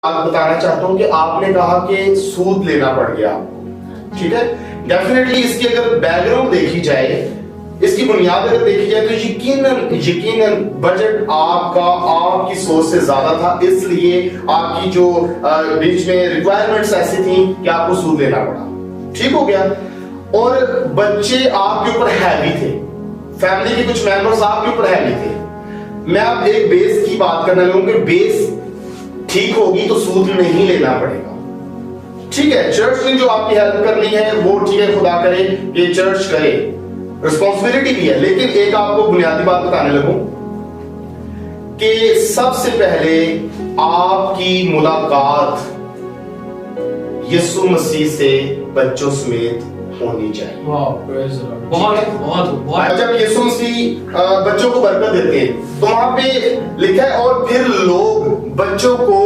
آپ بتانا چاہتا ہوں کہ آپ نے کہا کہ سود لینا پڑ گیا، ٹھیک ہے، ڈیفینیٹلی اس کی اگر بیک گراؤنڈ دیکھی جائے، اس کی بنیاد اگر دیکھی جائے تو یقیناً بجٹ آپ کی سوچ سے زیادہ تھا، اس لیے آپ کی جو بیچ میں ریکوائرمنٹس ایسی تھیں کہ آپ کو سود لینا پڑا، ٹھیک ہو گیا۔ اور بچے آپ کے اوپر ہیوی تھے، فیملی کے کچھ ممبرز آپ کے اوپر ہیوی تھے۔ میں اب ایک بیس کی بات کرنا لوں کہ بیس ٹھیک ہوگی تو سود نہیں لینا پڑے گا، ٹھیک ہے۔ چرچ نے جو آپ کی ہیلپ کرنی ہے وہ ٹھیک ہے، خدا کرے کہ چرچ کرے، رسپانسبلٹی بھی ہے، لیکن ایک آپ کو بنیادی بات بتانے لگوں کہ سب سے پہلے آپ کی ملاقات یسوع مسیح سے بچوں سمیت ہونی چاہیے۔ جب یسوع مسیح بچوں کو برکت دیتے ہیں تو وہاں پہ لکھا ہے اور پھر لوگ بچوں کو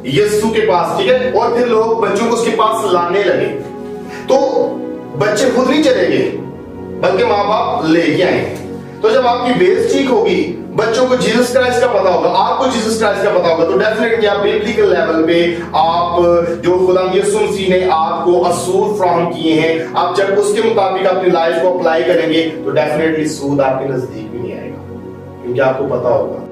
یسوع کے پاس، ٹھیک ہے، اور پھر لوگ بچوں کو اس کے پاس لانے لگے، تو بچے خود نہیں چلے گئے بلکہ ماں باپ لے کے آئے۔ تو جب آپ کی بیس ٹھیک ہوگی، بچوں کو جیسس کرائسٹ کا پتا ہوگا، آپ کو جیسس کرائسٹ کا پتا ہوگا، تو ڈیفینیٹلی آپ ببلیکل لیول پہ آپ جو خدا یسوع مسیح نے آپ کو اصول فراہم کیے ہیں، آپ جب اس کے مطابق اپنی لائف کو اپلائی کریں گے تو ڈیفینیٹلی سود آپ کے نزدیک بھی نہیں آئے گا، کیونکہ آپ کو پتا ہوگا